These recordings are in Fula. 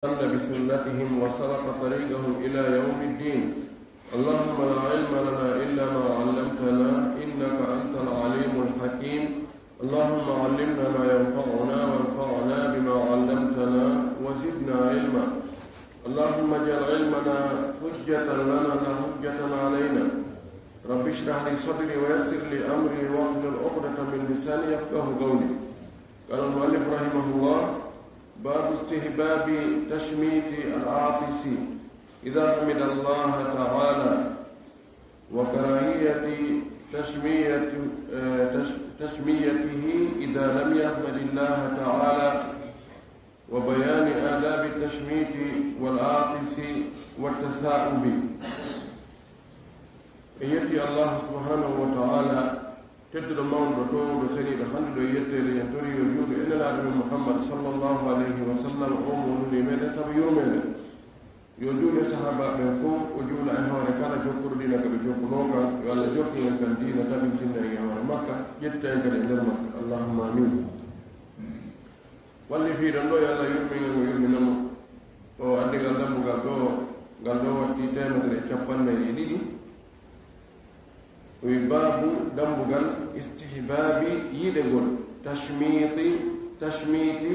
استنى بسنتهم وسلك طريقهم إلى يوم الدين. اللهم لا علم لنا إلا ما علمتنا إنك أنت العليم الحكيم. اللهم علمنا ما ينفعنا وانفعنا بما علمتنا وزدنا علما. اللهم اجعل علمنا حجة لنا لا حجة علينا. رب اشرح لي صدري ويسر لي أمري واحلل عقدة من لساني يفقهوا قولي. قال المؤلف رحمه الله: باب استحباب تشميت العاطس إذا حمد الله تعالى، وكراهية تشميته إذا لم يحمد الله تعالى، وبيان آداب التشميت والعاطس والتثاؤب. يأتي الله سبحانه وتعالى تدل المون بطول بسني الحمد يتري ينتري وجود إن العالم محمد صلى الله عليه وسلم أمون لمن سب يومين يوجد صحابة من فوق وجود أنها كان جوكر دينا كبجوكنوكا ولا جوكي كان دينا تبين سنة مكة يتعين إلى مكة. اللهم آمين. واللي في رنو يلا يؤمن ويؤمن وأدي قدام قالوا وتيتين من الشفان يدي. وباب دمبغل استحباب يدغل تشميت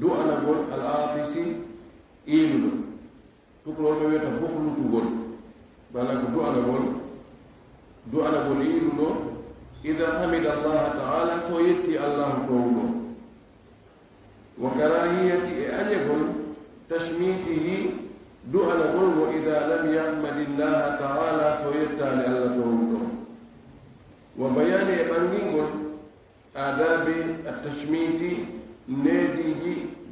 دعاء العاطس إيلو تقول له يتبخل تقول بالك دعاء إيلو إذا حمد الله تعالى سويتي الله قوله، وكراهية أن يقول تشميته دعاء وإذا لم يحمد الله تعالى سويتي الله قوله، وبيان بانغول آداب التشميت ناديه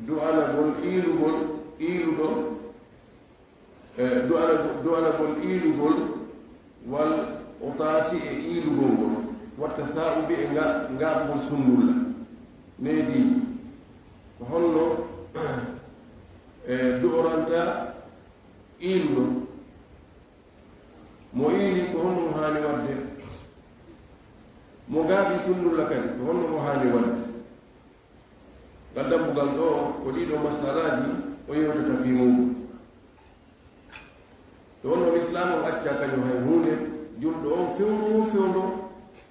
دعاء إيلو والأطاسي إيلو والتثاؤب إنغاب سنولا نادي وهنو دورانتا إيلو مويلي كهنو هاني ودي mugabi sunnu lakan honno mo hani wala gadam bugal do ko dido masalaji o yewta fi mu to no islam acca kanyo hay hunde juldo on fewno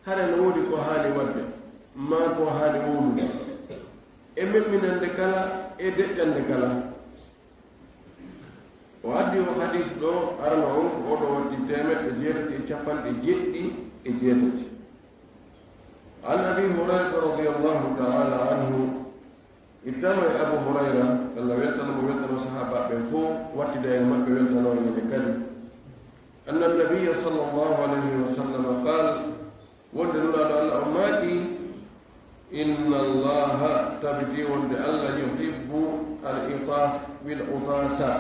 hare no wodi ko hani wadde ma ko hani wulu e memminande kala e deddande kala o addi o hadith do arno on o do wadi temedde jeetati e capanɗe jeɗɗi e jeetati. عن أبي هريرة رضي الله تعالى عنه اتبع أبو هريرة قال ويتنا صحابة بن فوق واتدى المكة ويتنا ويتكلم أن النبي صلى الله عليه وسلم قال ودلوا على الأماتي إن الله تبدي ود الله يحب الإطاس بالأطاسة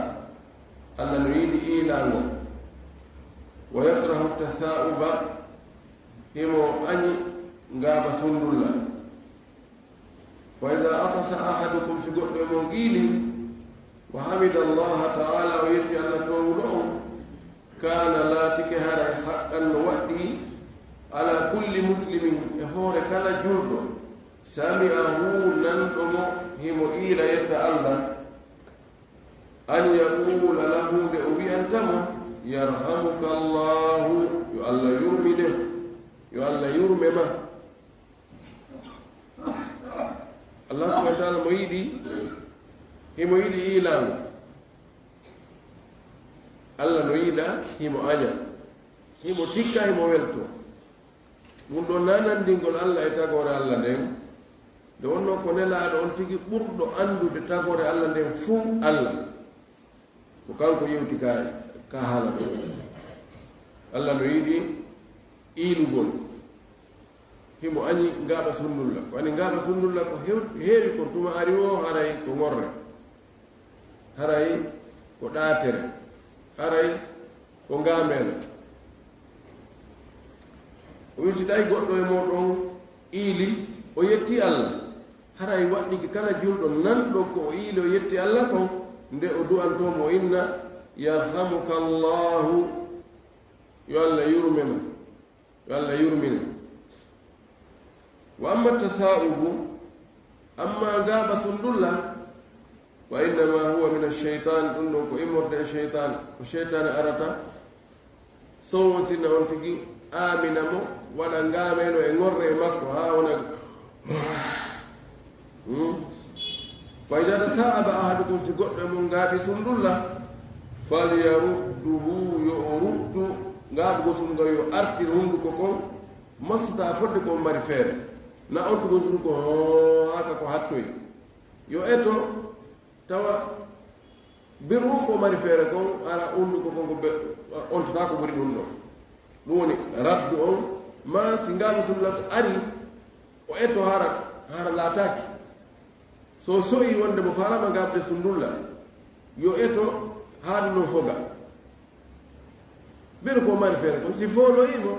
ألا نريد إيلانه ويكره التثاؤب هو أني ngaba sundulla wa idha aqasa ahadukum fi goddo mo gili wa hamida Allah ta'ala wa yati alla tawlu kana la tikahara haqqan wadi ala kulli muslimin hore kala juldo sami'ahu nan domo himo ila yata Allah an yaqula lahu bi ubiyantama yarhamuka Allah yu alla yurmide yu alla yurmema. Allah subhanahu wa ta'ala himo yidi ilan Allah no yida himo aja himo tikka himo welto mun do nanandingol Allah e tagore Allah den do wonno ko nelaado on tigi burdo andude tagore Allah den fu Allah ko kanko yewti ka hala Allah no yidi ilugol himo añi ngaaɓa sunnulla wani ngaaɓa sunnulla ko heewi ko tuma ari o haray ko ngorre haray ko ɗaatere haray ko ngaamele o wi si tawi goɗɗo e moɗon iili o yetti Allah haray waɗɗiki kala julɗo nanɗo ko o iili o yetti Allah kon nde o du'antomo inna yarhamuka Allahu yo Allah yurmema yo Allah yurmina. وأما التثاؤب أما غاب سندلا وإنما هو من الشيطان إنه إمرد الشيطان والشيطان أرتا سوى سنة أنتقي آمن مو ولا نقامل وإنور مكو هاونا فإذا تثاءب أحدكم سقط من غابي سندلا فليرده يرد غاب سندلا يؤرتل هندكم مصدر فردكم مرفير لا أنتم سندكم هكذا حتوي يؤتو توا بيروكو مرفيركم على هندكم أنتم بريدون نوني رد ما سنغال سندلا أري وأتو هارا لا تاكي so soyi wonde mo farama gabde sundulla yo eto haɗuno foga ɓeɗo ko mari feere ko si foloyimo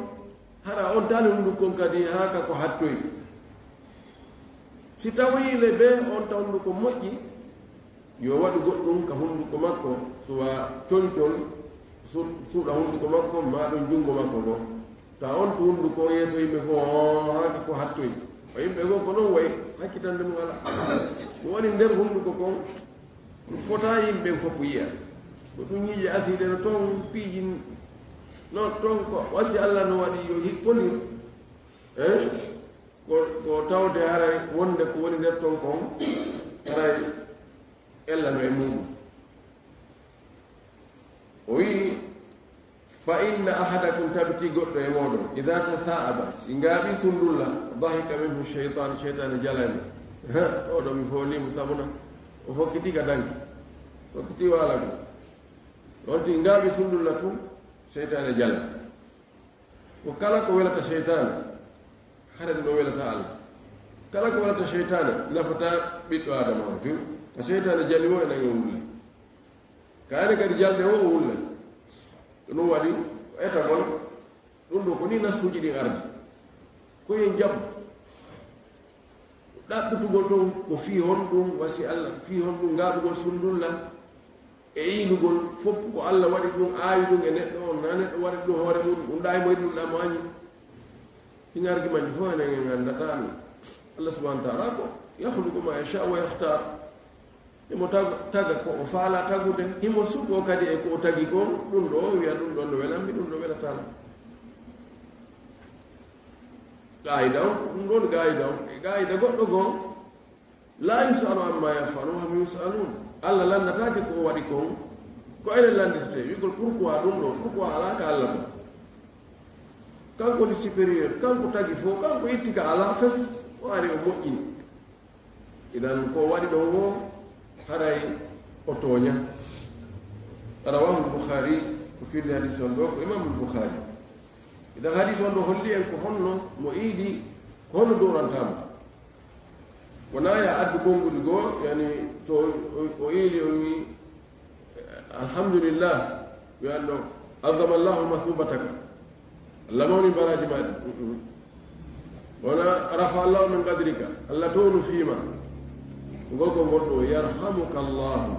hara on tali hundukkon kadi haka ko hattoyi si tawoyile ɓe on taw hunduko moƴƴi yo waɗu goɗɗum ka hunduko makko suwa coñcol suuɗa hunduko makko maɗum jungo makko ko ta on to hunduko yeeso yimɓe fo haka ko hattoyi o yimɓe goo ko ɗon wayi hakkitande mum ala mo woni nder hunduko kon ɗum fota yimɓe fof yiya ko ɗum ñiije aside no toon piijin non toon ko wasi allah no waɗi yo hipponir ko tawde haray wonde ko woni nder toon kon haray ellano e muɗum o wii fa inna ahadakum tabti goɗɗo e moɗon ida tasaaba si ngaaɓi sundulla dahika minhu cheytane jalani oɗo mi foolimo sabuna o hokkiti ka danki hokkiti waala ko ɗon ti ngaaɓi sundulla tun cheytane jala ko kala ko welata cheytane haɗen ɗo welata allah kala ko welata cheytane nafata ɓiɗɗo adama o fiw ko cheytane jali o e nange wulle kaane kadi jalde o o wulle ɗum waɗi etagol ɗum ɗo ko ni nassuji ɗin ardi koyen jaɓ ɗaɓɓutugol ɗum ko fii hon ɗum wasi allah fii hon ɗum ngaaɓugol sundulla e iilugol fof ko allah waɗi ɗum aawi ɗum e neɗɗo on na neɗɗo waɗi ɗum hoore mum ɗum ɗawi mo yiɗi ɗum ɗa mo añi ɗinargi majji fof enen en anndata ɗum allah subahana taala ko yahlugu ma yacha wa yahtar imo taga ko o faala tagude himo suɓo kadi e ko o tagi ko ɗum ɗo wiya ɗum ɗon no welanmi ɗum ɗo welatano gayida on ɗum ɗon gayida on e gayida goɗɗo goo la yusalu amma yafalu hum yusalun allah landetake ko o waɗi kon ko enen landitete wigol pourquoi ɗum ɗo pourquoi ala ka allah ɗum kanko woni supérieur kanko tagi fof kanko itti ka ala fes o ari o moƴƴini idan ko waɗi ɗon goo haray o tooña rawahu lboukhari ko firde hadis on ɗo ko imamu lboukhari idan hadis on ɗo holli en ko honno mo iidi ko honno durantamo wona ya addu konngudi goo yani so o iili o wi alhamdulillah wiyan ɗo azama llahu mathubataka allah mawni baraji maɗi wona rafa allahu min qadrika allah townu fiima ngoko goɗɗo yarhamuka llahu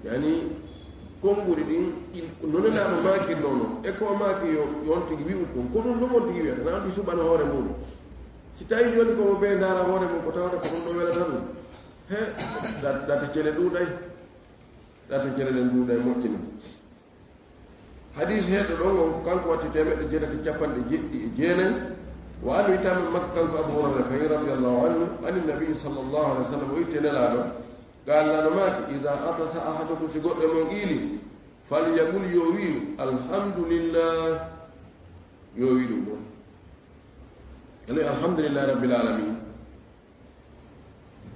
yani konnguri ɗin nonenaɗo makirnono e ko maki yo on tigi wi'u kon ko ɗum ɗum on tigi wiyata na ɗi suɓano hoore muɗum si tawi joni komo ɓe ndara hoore mum ko tawata ko ɗum ɗo welata ɗum he data cele ɗuuɗay data cele ɗen ɗuuɗay moƴƴini hadis heɗɗo ɗon on kanko watti 750 وأن يتم مكة أبو هريرة رضي الله عنه عن النبي صلى الله عليه وسلم ويتنا له قال لنا ماك إذا أطس أحدكم سقط مقيلي فليقول يويل الحمد لله يويل يعني الحمد لله رب العالمين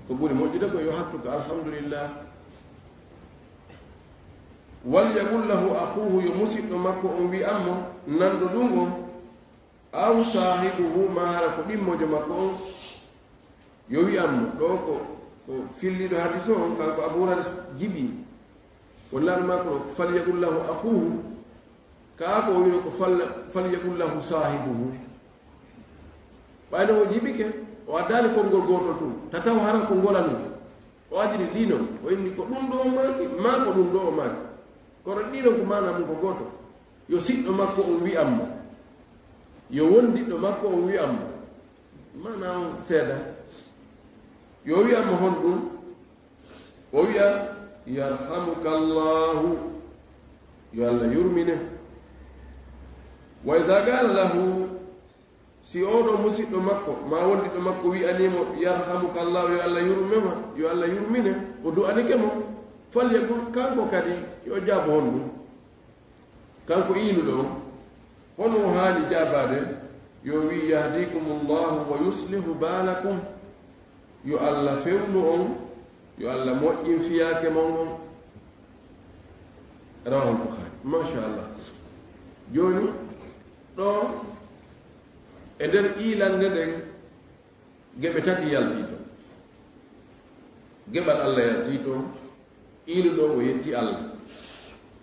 قبول موجودك ويحطك الحمد لله وليقول له أخوه يمسك مكة بأمه نندلوه aw sahibuhu ma hara ko ɗimmojo makko on yo wiyammo ɗo ko filliɗo hadis on kanko abou hurara jiɓi wallahi makko falyakul lahu akhuhu ka ko wino ko falyakul lahu sahibuhu ɓayno o jiɓike o addani konngol gotol tun tataw hara ko ngolanu o adiri ɗinon o inni ko ɗum ɗo o maki ma ko ɗum ɗo o maki kono ɗinon ko mana mum ko goto yo siɗɗo makko on wiyammo yo wondiɗɗo makko o wiyammo mana on seeɗa yo wiyammo hon ɗum ويا يرحمك الله يلا يرمنه وإذا قال له سيودو مسيدو مكو ما ولدو مكو وي أنيمو يرحمك الله يلا يرمنه ودو أنيكمو فليقول كانكو كدي يجاب هندو كانكو إينو لهم هنو هالي جابادي يوي يهديكم الله ويصلح بالكم يؤلفونهم يؤلمون فياك مونهم رواه البخاري ما شاء الله جوني ɗo e nder iilande ɗen geɓe tati yaltiito geɓal allah yaltiito iilu ɗo o yetti allah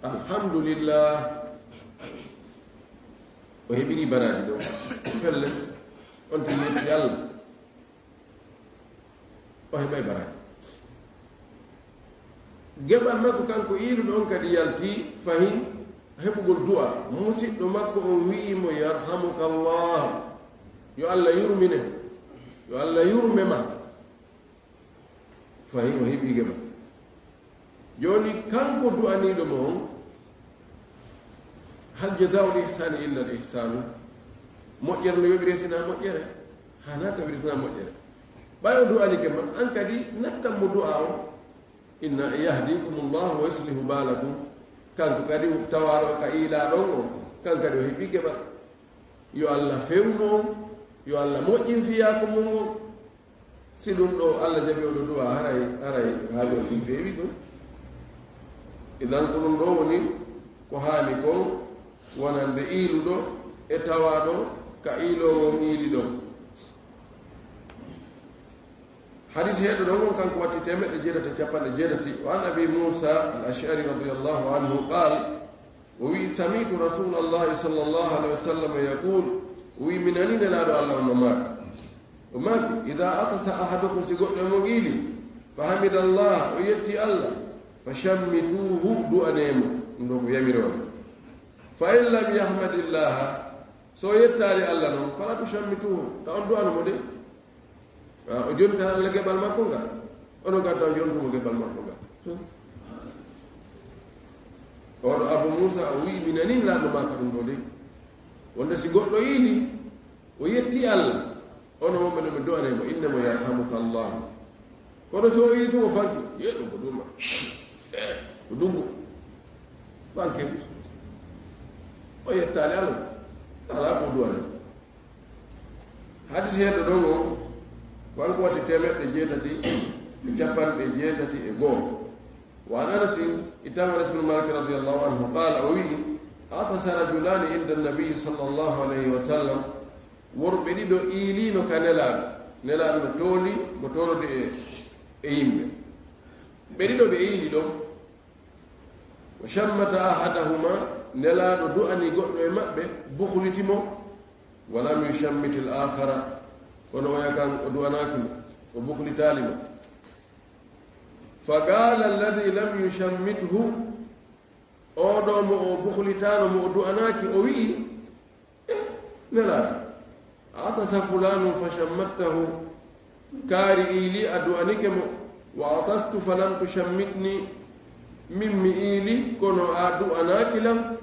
alhamdulillah o heɓiri baraji ɗo felle on tini yetti allah o heɓay baraji geɓal makko kanko iilu ɗon kadi yalti fahin heɓugol du'a musidɗo makko on wi'imo yarhamuka allah yo allah yurmine yo allah yurme ma fahin o heɓi geɓa joni kanko du'aniɗo mo on hal jazaa'u l-ihsani illa l-ihsanu moƴƴere no yoɓire sina moƴƴere hana ka wiɗe sina moƴƴere ɓayo du'anike ma an kadi nattan mo du'a o inna yahdikum llah wa yuslihu balakum kanko kadi tawaɗo ka iilaɗon o kanko kadi o heɓi keɓa yo allah fewno yo allah moƴƴin fiyako mum o si ɗum ɗo allah jaɓi oɗo duwa haray haajol ɗum feewi ɗum idan ko ɗum ɗo woni ko haani ko wonande iiluɗo e tawaɗo ka iilowon iili ɗon حديث هذا دون كان قوتي تمت جيرة جبل جيرة وعن أبي موسى الأشعري رضي الله عنه قال وي سمعت رسول الله صلى الله عليه وسلم يقول وي من أين لا الله وماك إذا أطس أحدكم سيقول مغيلي فحمد الله ويتي الله فشمتوه دؤنيم يمرون فإن لم يحمد الله سو يتالي الله فلا تشمتوه تقول دؤن مدي o jonta Allah gebal makko nga ono gadda jontumo gebal makko nga oɗo Abu Musa o wi minani laɗo maka ɗum ɗo de wonde si goɗɗo yiini o yetti Allah ono wonɓe ɗo ɓe do'anemo innamo yarhamuka Allah kono so yi to o fanki yeɗo ko ɗuma ko dungo fanke o yettali Allah ala ko duwane hadis heɗo ɗon o wanko wati temeɗɗe jeetati e capanɗe jeetati e goo wa an Anas itama Anas bin Malik radiyallahu anhu qala o wii atasa rajulani inda nabiyi sallallahu alayhi wa sallam worɓe ɗiɗo iilino ka nelaɗo no tooli mo tolode e yimɓe ɓe ɗiɗo ɓe iili ɗon wa shammata ahadahuma nelaɗo du'ani goɗɗo e maɓɓe buhlitimo walam yushammiti l akhara kono o yakan o duwanakimo o buhlitalimo fa qala alladi lam yushammithu oɗo mo o buhlitano mo o duwanaki o wi'i nelaɗo atasa fulanum fa shammattahu kaari iili a duwanike mo wa atastu falam tushammitni min mi iili kono a duwanaki lam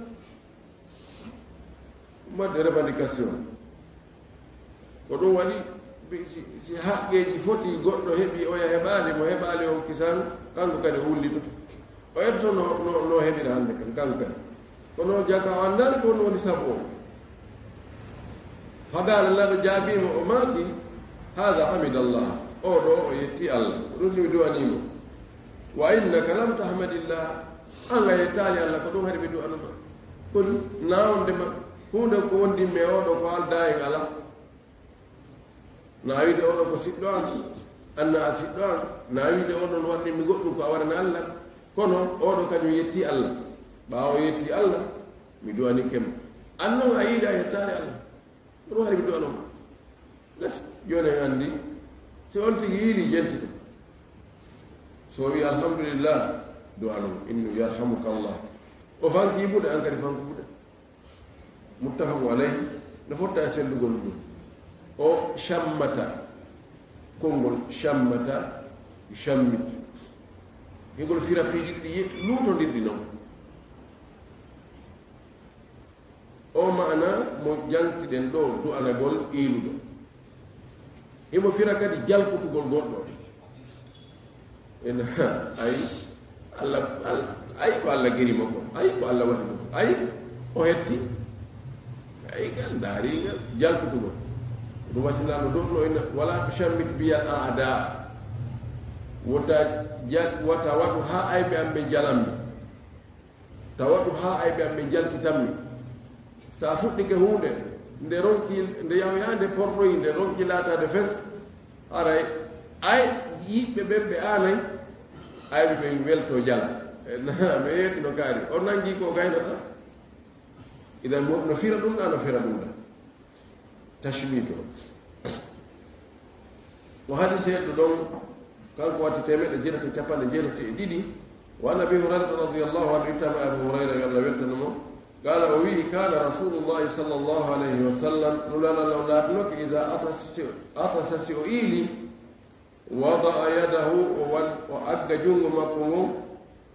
madde revendication ko ɗum waɗi si haqqeji foti goɗɗo heɓi oya heɓali mo heɓali o kisan kanko kadi o wullitoto o ƴetto no heɓira hannde kan kanko kadi kono jaka o andani ko woni sabu o fagal allaɗo jaabima o maaki hada hamidallah o ɗo o yetti allah ɗum simi duwanimo wa innaka lam tahmadillah an a yettali allah ko ɗum haɗi ɓe duwanoma koni nawondema hunde ko wondimme oɗo ko alda en ala na wiide oɗo ko siɗɗo an anna a siɗɗo an na wiide oɗon waɗɗimi goɗɗum ko a warana allah kono oɗo kadi mi yetti allah ɓaawo yetti allah mi duwani kem annon a yiide a yettani allah ɗum haɗi mi duwanoma gasi joni en anndi si on tigi yiili jentito so wi alhamdulillah duwanoma innu yarhamuka allah o fanki buɗe an kadi fanko buɗe muttafamu alayhi no fotta e sellugol ɗum o shammata konngol shammata shammit higol fira fiiji luutondirɗi noon o maana mo jantiɗen ɗo du'anagol iiluɗo himo fira kadi jalkutugol goɗɗo en ay allah ay ko allah gerima ko ay ko allah waɗi ɗum ay o hetti ay gal daarigal jalkutugol ɗum wasinaɗo ɗum ɗo en wala tusammit biyal aada wota waɗu ha ayɓe am ɓe jalammi ta waɗu ha ayɓe am ɓe jalkitanmi sa fuɗɗike hunde nde ronki nde yawyande porɗoyi nde ronki laatade fes aray ay yiɓɓe ɓen ɓe anay ayɓe ɓe welto jala ɓe yettino kaari o nangi ko gaynata idan no fira ɗum ɗa no fira ɗum ɗa tashmito o hadis heɗɗo ɗon kanko watti temeɗe jeɗati capanɗe jeɗati e ɗiɗi wa an abi hurairata radiallahu anhu ittama abu hurayra yo allah weltanamo qala o wii kana rasulullahi sallllahu alayhi wa sallam nulanalaw laatinoke ida atasa si o iili wadaa yadahu o agga junngo makko ngon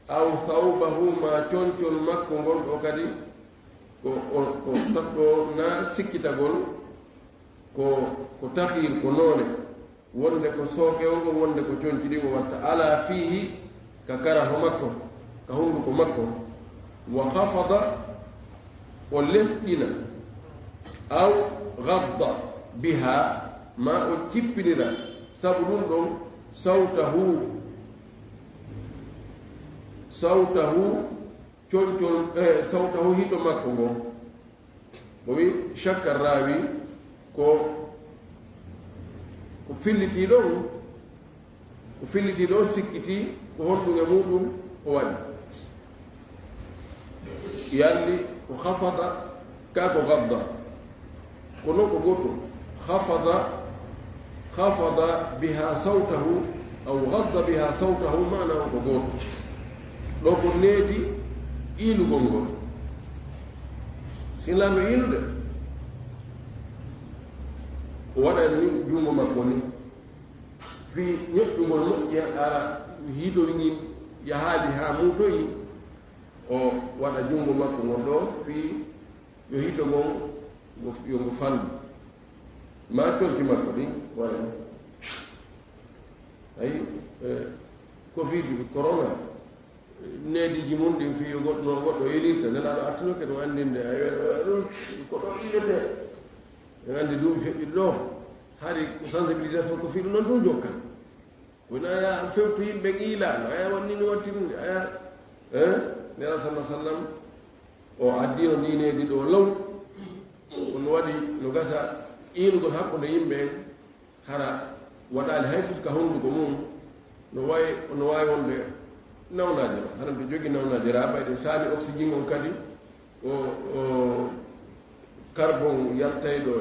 aw thawbahu ma concol makko ngol ɗo kadi ko na sikkitagol ko tahir ko noone wonde ko sookewol ngo wonde ko conciɗi o watta ala fihi ka karaho makko ka hunduko makko wa hafada o lesɗina aw gadda biha ma o cippinira sabu ɗum ɗon sawtahu concol sawtahu hito makko ngo o wi shakka rawi ko fillitiɗo sikkiti ko honɗuge muɗum o waɗi yalli ko hafada ka ko gadda kono ko goto hafada biha sawtahu aw gadda biha sawtahu mana ko goto ɗo ko needi iilugol ngol sinlano iilude o waɗani ni junngo makko ni fi ñoƴƴugol moƴƴi ara hiitoyi yahaadi ha muutoyi o waɗa junngo makko ngon ɗo fi yo hito ngon yo ngo fandu ma colti makko ɗin waɗa ayi covid corona neediji mum ɗin fi goɗɗo noon goɗɗo elirta nelaɗo artinoke ɗum anndinde ko ɗo ilete en anndi duuɓi feƴƴiɗi ɗo haari sensibilisation ko fiiɗu noon tun jokka wona aya fewtu yimɓe qiilano aya wannini watti ɗum aya nela sallah sallam o addino ndineedi ɗo law on waɗi no gasa iinugol hakkude yimɓe en hara waɗaali hay fuska honduko mum no waawi wonde nawnaade hara to jogi nawnaade raaɓayde saami oxygine on kadi o carbon yaltayɗo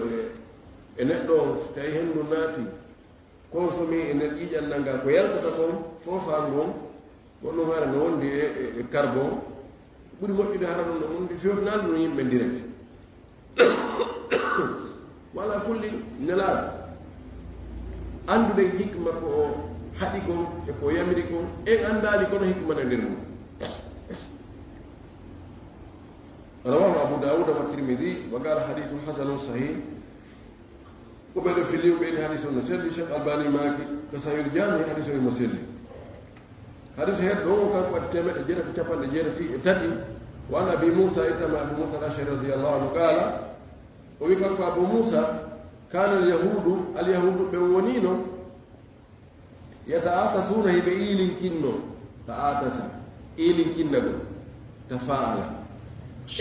e neɗɗo on tawi henndu naati consommé e nder ƴiiƴannal ngal ko yaltata kon foofaa ngon gonɗum hara no wondi e carbon ɓuri moƴƴude hara ɗum no wondi fewtinaade no yimɓe direct wala kulli nelaaɗo anndude hikma ko o haɗi kon e ko yamiri kon en anndaali kono hikmana nder mum رواه أبو داود والترمذي وقال حديث حسن صحيح وبدأ في اليوم بين حديث المسلي شيخ الباني ماكي كسائر الجامع حديث المسلي حديث هيد هو كان قد تمت جرة تفعل جرة تتي وعن أبي موسى إتما أبو موسى الأشعري رضي الله عنه قال ويقال أبو موسى كان اليهود بونينو يتعاطسونه بإيل كنو تعاطس إيل كنو تفاعل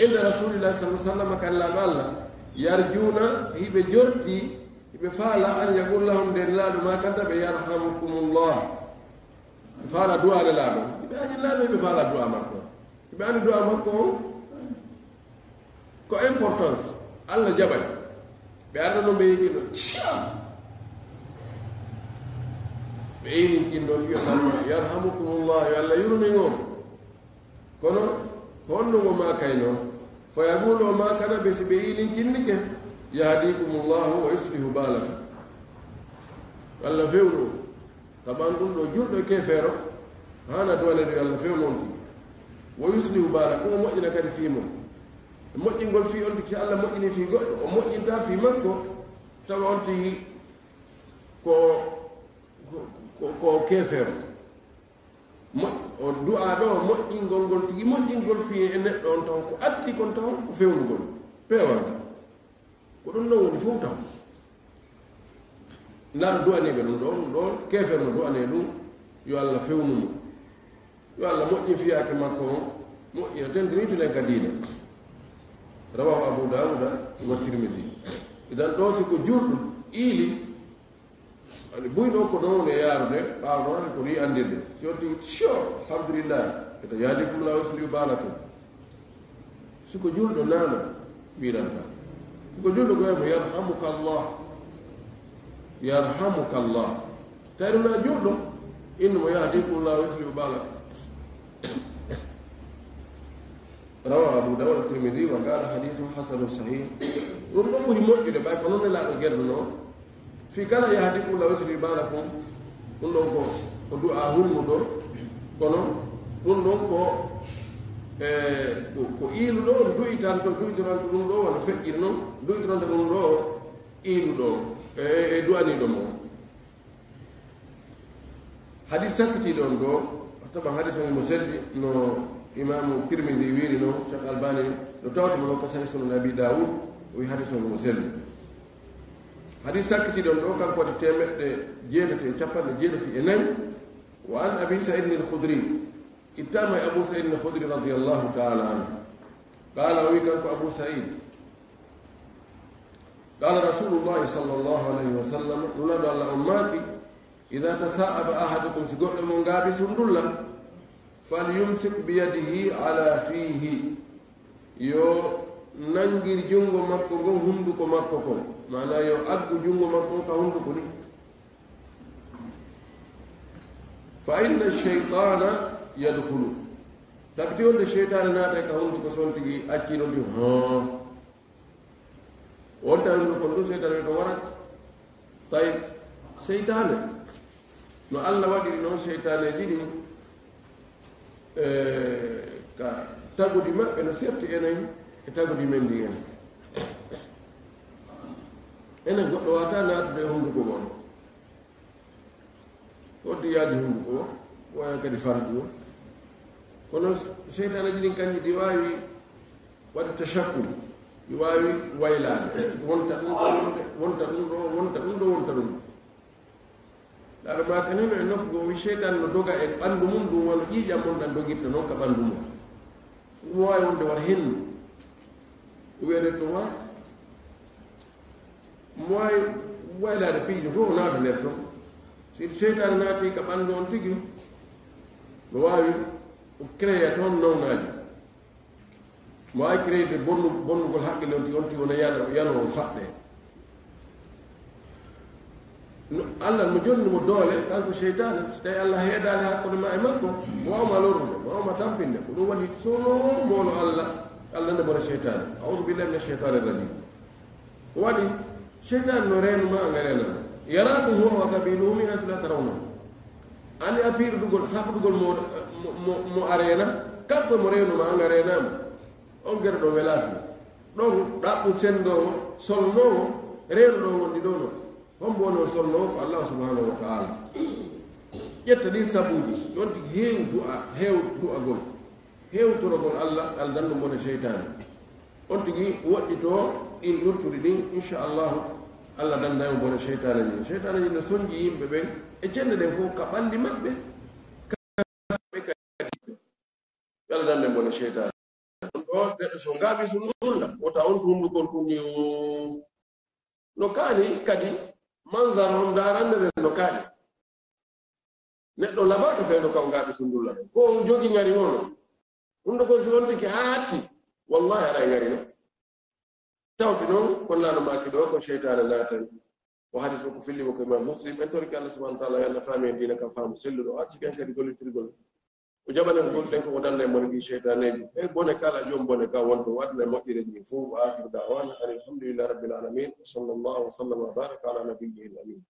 إن رسول الله صلى الله عليه وسلم كان لا يرجون هي بجرتي بفعل أن يقول لهم دلال ما كتب يرحمكم الله بفعل دعاء لله بأن الله بفعل دعاء مكو بأن دعاء مكو كو importance الله جبل بأن نو بيجي بيجي كنو يرحمكم الله يلا يرميهم kono ma kayno fa yaqulu ma kana bi sabiilin kinnike yahdikumullahu wa yuslihu balakum walla fewno taban ɗum ɗo jurɗo kefeero hana dole do yalla few non wo yuslihu bala ko moƴƴina kadi fi mum moƴƴingol fi on ci Allah moƴƴini fi goɗɗo o moƴƴinta fi makko tawa on tigi ko kefeero o du'a ɗo moƴƴingol ngol tigi moƴƴingol fi e neɗɗo on taw ko atti kon taw ko fewnugol pewal ko ɗum non woni fof taw ndaa du'aniɓe ɗum ɗon kefeer no du'ane ɗum yo Allah fewnumo yo Allah moƴƴi fiyaake makko on moƴƴina tendinitulen ka diina rawahu Abu Dawuda wa Tirmidhi idan ɗo si ko juurɗum iili ani buyɗo ko ɗon woni e yaarude ɓaawɗon ko ni andirde si on tigi sure alhamdulillah eto yaadikum la wasliu baalakum siko juulɗo naana mbiɗanta siko juulɗo ko wiyamo yarhamuka allah tawi ɗum na juulɗo innimo yahdikum la wasliu baalakum روى أبو داود الترمذي وقال حديث حسن صحيح ونقول موجود باي كونون لا غيرنو في كان يهديكم الله ويسر بالكم ونقول ودعاء مودو كونو ونقول ko ilu do duitan to duitan dum do wala fekkir non duitan dum do ilu do e duani do mo hadith sakati don do taba hadith mo selbi no إمام الترمذي ويرنو شيخ الباني لو توت من قصة سنن أبي داود ويحدث عن مسلم حديث ساكتي دون دو كان قد تيمت جيدتي تشابر جيدتي إنن وعن أبي سعيد الخدري اتام أبو سعيد الخدري رضي الله تعالى عنه قال ويكان أبو سعيد قال رسول الله صلى الله عليه وسلم نولد على أماتي إذا تثاءب أحدكم سيقول من غابي سندولا فليمسك بيده على فيه يو نانغير جونغو ماكو غو هندوكو ماكو كو معناه يو اغو جونغو ماكو كا هندوكو ني فإن الشيطان يدخل تبتيون الشيطان ناتا كا هندوكو سونتيغي اكيلو دي ها وانتا هندوكو دو شيطان دو ورا طيب شيطان نو الله وادي نو شيطان جيدي ka tagudi maɓɓe no serti enen e tagudi men ndi enen goɗɗo wata natude hunduko gon hoddi yaadi hunduko o waya kadi fardi o kono seytanaji ɗin kanji ɗi wawi waɗde tachakkud ɗi wawi waylade wonta ɗum wonta ɗum ɗo wonta ɗum ɗo wonta ɗum daɗa ma kanino e nokku go wi cheytan no doga e ɓanndu mum ɗum wona ƴiiƴam mon ɗan dogitta noon ka ɓanndu mum ɗum wawi wonde wata hennu wiyete ɗum wa mo wawi waylade piijo fof o naata nder toon si cheytane naati ka ɓanndu on tigi no wawi o créa toon nawnaji mo wawi créede bonnugol haqqille on tigi on tigi wona yano faɗɗe Allah mo jonni mo doole kanko seytane so tawi Allah heedani hakkude ma e makko mo wawma lorrude mo wawma tampinde ko ɗum waɗi sono moolo Allah nde bona seytane audu billahi min cheytani rajim ko waɗi seytane no reenuma nga reenama yarakum huwa wa kabiluhu min haythu la tarawna ani a piirdugol haɓdugol mo arena kanko mo reenuma nga reenama on gere ɗo welaafi ɗon ɗaɓɓu sendowo solnowo reenu ɗo wondi ɗo no hombo woni o solnowo ko Allah subhanahu wa taala ƴetta ɗin sabuuji yonti heew du'agol heewtorogol Allah dandu mone seytane on tigi woɗɗito ɗin lurtude ɗin inchallahu Allah dandayo bone seytane ji seytane ji no soñji yimɓe ɓen e cende ɗen fof ka ɓalli maɓɓe yalla dande bone seytane ɗum ɗo neɗɗo so ngaaɓi so ndulla wota on to hundukon tumi no kaani kadi manzar on darande ren no kaani neɗɗo labaɗo fewno kam ngaaɓi so ndulla ko on jogi ngari ono hundukon so wontiki haa hatti wallahi aɗa ngari no tawti noon kollaano maaki ɗo ko seytane naatan o hadis o ko fillimo ko imam muslim en torki Allah subhanahu wa taala yalla faami en diina kam faamu selluɗo o acci ken kadi gollitirgol o jaɓanen golɗen koko danda e mone ɗi seytaneji e bone kala joom bone ka wonto waɗna moƴƴire ɗi fof wa akhiru dawana an alhamdulillahi rabbil alamin wa sallallahu wa sallam wa baraka ala nabiyyihi al amin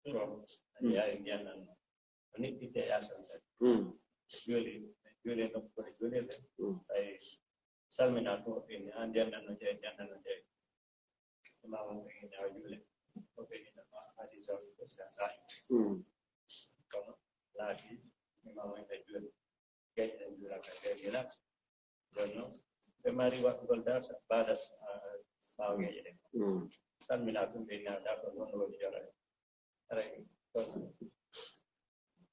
ya indiana ni ite ya sansa joli no ko joli ay salmina to in indiana no je ma mo ni na joli ko be ni ma asi so ko sansa kono lati ni ma mo ni joli ke en jula ka ke la no be mari wa ko dar sa badas ma ngi jere salmina to be na da ko no jara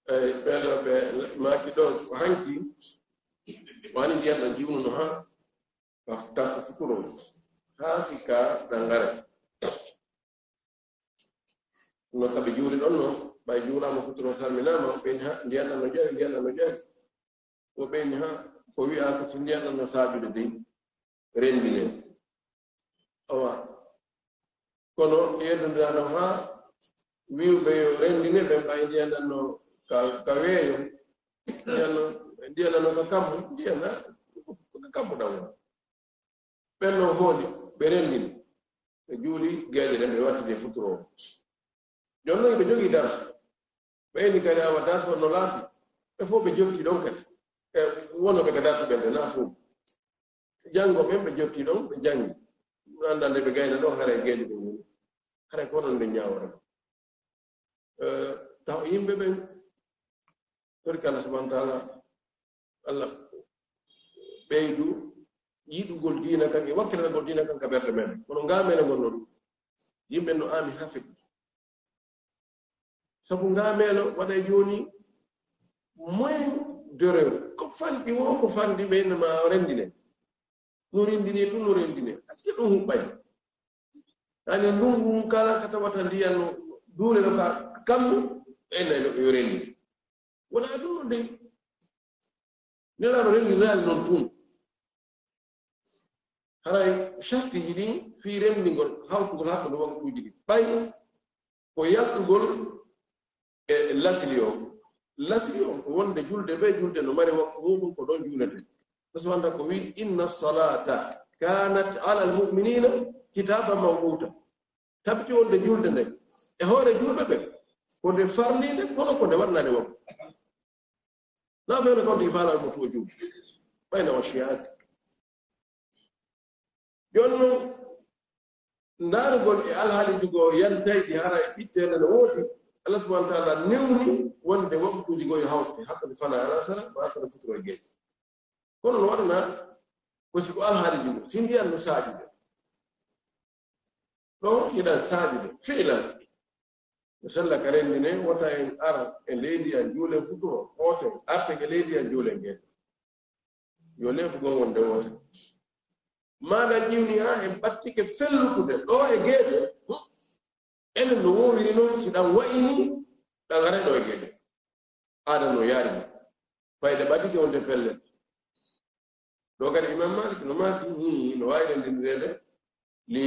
ay belo be maki do hanki wani ndiyan na jiwnu no ha afta futuro ha fika dangare no tabi juri don no bay jura mo futuro salmina ma ben ha ndiyan no je o ben ha ko wi a ko ndiyan no sajude de rendine awa kono yedo dano ha wi'uɓe yo rendine ɓe ɓay ndiyananno ka weeyo ndiyananno ka kammu ndiyana ka kammu ɗawo ɓenno hooli ɓe rendini ɓe juuli geeƴe ɗen ɓe wattide futuro o jon noon ɓe jogii darsu ɓeyni kadi awa darsu no laati ɓe fof ɓe jofti ɗon kadi e wonoɓe ka darsu ɓen ɓe naa fof janngo ɓen ɓe jofti ɗon ɓe janngi anndande ɓe gayna ɗon hara e geeƴe ɓe ngoni hara ko non nde ñaawora taw yimɓe ɓen torki Allah subhanahu wa ta'ala Allah ɓeydu yiɗugol diina kan e wakkilagol diina kan ka ɓerde men kono ngaamene gonno ɗum yimɓe no aami haa feƴƴi sabu ngaameelo waɗa jooni moyen de rew ko fanɗi wo ko fanɗi ɓeyna ma renndine no renndine tun no renndine est ce que ɗum huɓɓay ani ndungu kala ka tawata ndiyan no duule no ka kammu ɓeyna yo renndi wona ɗum no ndey nelaɗo renndiraali noon tun haray sharti ji ɗin fii renndingol hawtugol hakkude waktuuji ɗi ɓay ko yalɗugol e lasli o ko wonde julde ɓe julde no mari waktu muɗum ko ɗon juulete taswanta ko wi inna salata kanat ala almuminina kitaba mawquta tabti wonde julde nde e hoore julɓe ɓe ko nde farnide kono ko nde waɗnade waktu na fewne kawde i faala mo tuo julde ɓayna o chiyaade jooni noon ndaarugol e alhaaliji goo yantayɗi hara e ɓitteede no woodi Allah subhanahu wa ta'ala newni wonde waktuuji goo yo hawte hakkunde fana alasara ma hakkunde futuro e geeƴe kono no waɗana ko siko alhaaliji goo si ndiyan no saajude ɗo yiɗan saajude fiilan no sella ka renndine wota en ara e leydi an juulen futuro ooten arte e leydi an juulen geeƴe yo leefu gon wonde woote maɗa ƴiwni ha en ɓattike fellutude ɗo e geeƴe enen no wowiri noon si ɗan wayini ɗan ara ɗo e geeƴe aada no yaari fayde ɓattike wonde pellel ɗo kadi imam malik no maaki ni no wawi renndindirede li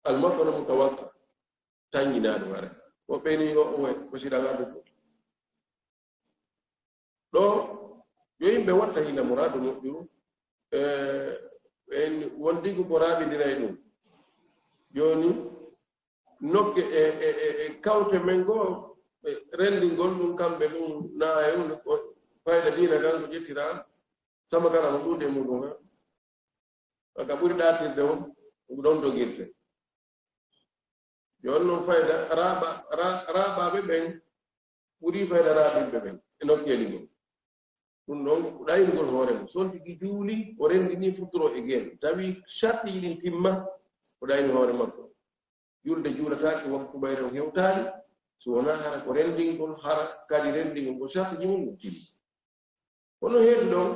almatara mutawakka taññinaɗum ara o ɓeni o ko si ɗan arde fof ɗo yo yimɓe watta hina mouradu moƴƴuru en wondigo ko raaɓidiray ɗum jooni nokke e kawte men goo renndingol ɗum kamɓe ɗum naa e hunde ko fayda diina kan ko ƴettiraa sama kala mo ɗuuɗe muɗum ha ka ɓuri ɗaatirde o ɗon dogirte jooni noon fayda raaɓaaɓe ɓen ɓurii fayda raaɓiɓe ɓen e nokkeeli ngol ɗum ɗon ɗaynugol hoore mum sontigi juuli o renndini futuro e geeɗe tawi sarti ɗin timma o ɗayni hoore makko julde juulataake waktu ɓayre o hewtaali so wonaa hara ko renndingol hara kadi renndingol ko sartiji mum ɗum timmi kono heedi ɗon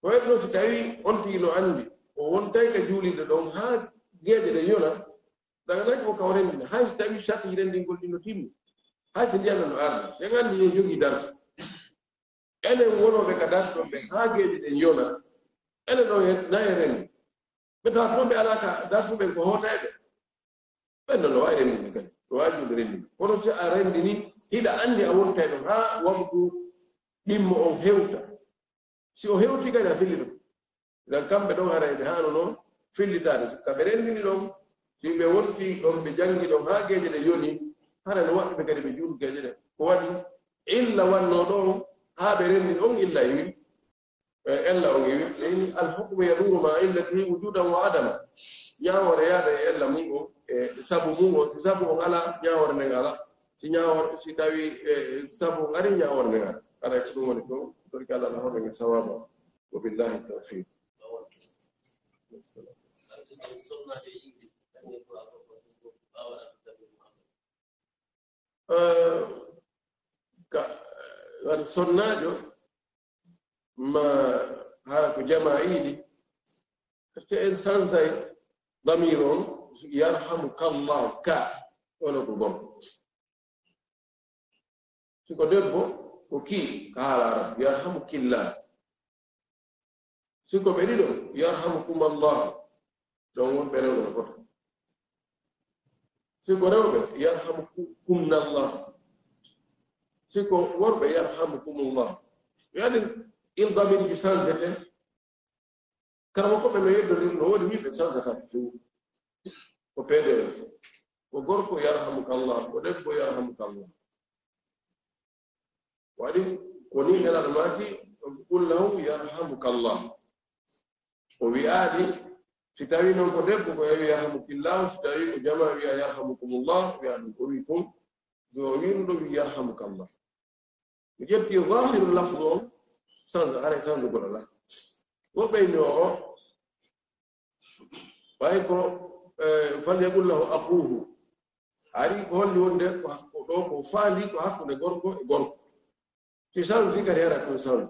ko heedi ɗon so tawi on tigi no anndi o wontay ka juulide ɗon haa geeƴe ɗe yona ɗaganaki o kaw renndina hay so tawi sartiji renndingol ɗi no timmi hay so ndiyanna no ardi so en anndi yo jogii darsu enen wonoɓe ka darsuɗon ɓe haa geeƴe ɗen yona enen ɗo nayi renndi ɓe tawa toon ɓe alaka darsuɓen ko hootayɓe ɓen non no wawi renndini kadi no wawi juuɗe renndini kono si a renndini hiɗa anndi a wontay ɗon haa waktu ɗimmo on hewta si o hewti kadi a filli ɗum idan kamɓe ɗon harayɓe haano noon fillitaade kaɓe renndini ɗon si ɓe wonti ɗon ɓe janngi ɗon haa geeƴe ɗe yoni hara no wadde kadi be juul gajede ko wadi illa wanno do ha be rendi on illa yi illa on yi al hukmu yaduru ma illati wujudan wa adama nyaawore yaade illa mungo sabu mungo si sabu on ala nyaawore ne ngala si nyaawore si tawi sabu ngari nyaawore ne ngala ara ko dum woni ko to kala la hono ngi sawaba wa billahi tawfiq wal sonnajo ma hala ko jama'ili parce que insan zay damiron yarhamuka Allah ka wala ko bon siko debbo ko ki kala yarhamukillah siko be dido yarhamukum Allah don won be no foto siko rewbe yarhamukum Allah siko worbe yarhamukum Allah yani il damir bi sanzete karamo ko be no yeddo no wodi wibe sanzata ko pede ko gorko yarhamuka Allah ko debbo yarhamuka Allah wadi koni ngala mati qul lahu yarhamuka Allah o wi adi sitawi non ko debbo ko yarhamukillah sitawi ko jama wi yarhamukumullah wi adu ko wi tum do windo wi yarhamuka Allah يبقى ظاهر اللفظ سند على سند يقول الله وبينه بايكو فليقول له اخوه ari ko holli wonde ko do ko faali ko hakkunde gorko e gorko ci san fi carriera ko san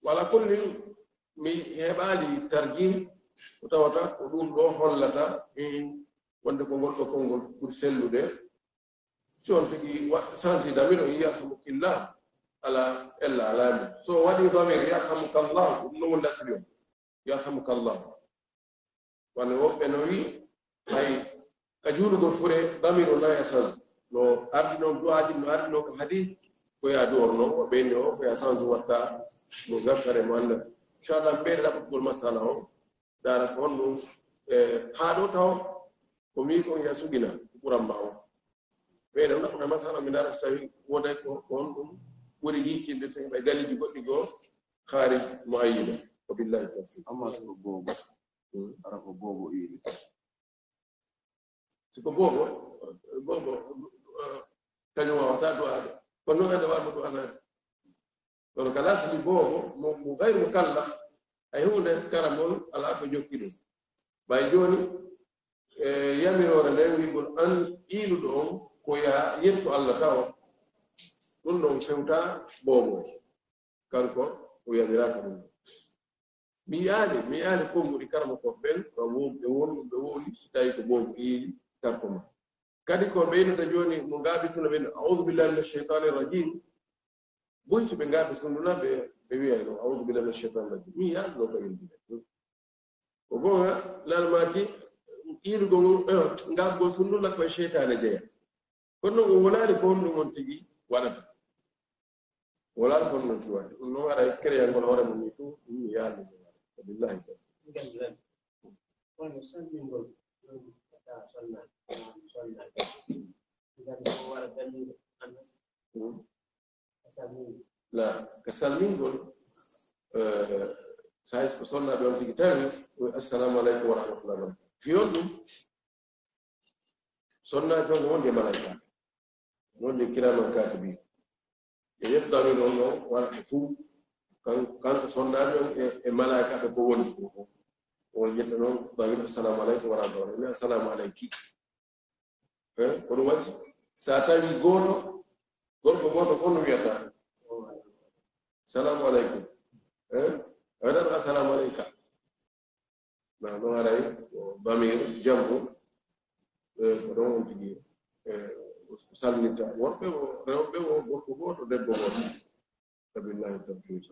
wala kulli mi hebali tarjih ko tawata ko dum do hollata wonde ko gorko kongol pour sellude son tigi santi damiro yarhamukillah ala illa alami so wadi damir yarhamukallah no wala siriyum yarhamukallah wala wobe no wi ay kajulu go fure damiro la yasan no ardino do adi no ardino ko hadith ko ya dorno be no ko ya sanzu watta mo gafare manda inshallah be la ko masala o dara ko no hado taw ko mi ko ya sugina kurambawo beeɗo naɓna masala mi nara so tawi woday ko on ɗum ɓuri yiccinde so ɓe galiji goɗɗi goo haari mo ayyida ko billahi tawfiq amma soko boobo ara ko boobo iiri siko boobo kañum wawata du'ade kono noon ede warmo du'anade kono kala sili boobo mo gayru kalla hay hunde karamol ala ko jokki ɗum ɓay joni yamirore nde wigol an iiluɗo on ko ya yetto Allah taw ɗum ɗon fewta boobo kanko o yamiraka ɗum mi yaali konguɗi karma ko ɓen ɓe woni so tawi ko boobo iili kanko ma kadi ko ɓeynata joni mo gaabisuna ɓen a'udhu billahi minash shaitani rajim boy so ɓe gaabisunduna ɓe wiyay ɗo a'udhu billahi minash shaitani rajim mi yaali ɗo ko windide ko gonga lalmaki iilugo ngabgol sundulla koye cheytane jeeya kono o wolaari ko honɗum on tigi waɗata wolaari ko honɗum tigi waɗata ɗum noon aɗa créa ngol hoore mum ni tout ɗum mi yaalni billahi kono salmingol ta sonna la ka salmingol sayis ko sonnaɓe on tigi tawi assalamu aleykum wa rahmatullahi wa barakatuh fiyon ɗum sonnaɓe on wonde malaika wonde kiraman katibi e yettami ɗon ɗo warata fuu kanko sonnaɓe on e malaika ɓe ko woni fof on yetta noon dawid assalamu aleykum wa rahmatullahi mi assalamu aleyki ko ɗum waɗi sa tawi gooto gorko gooto fof no wiyata salamu aleykum a waɗata assalamu aleyka na ɗon aray bamir jambo ko ɗon on tigi salminta worɓe o rewɓe o gorko gooto debbo gooto wabillahi tawfiq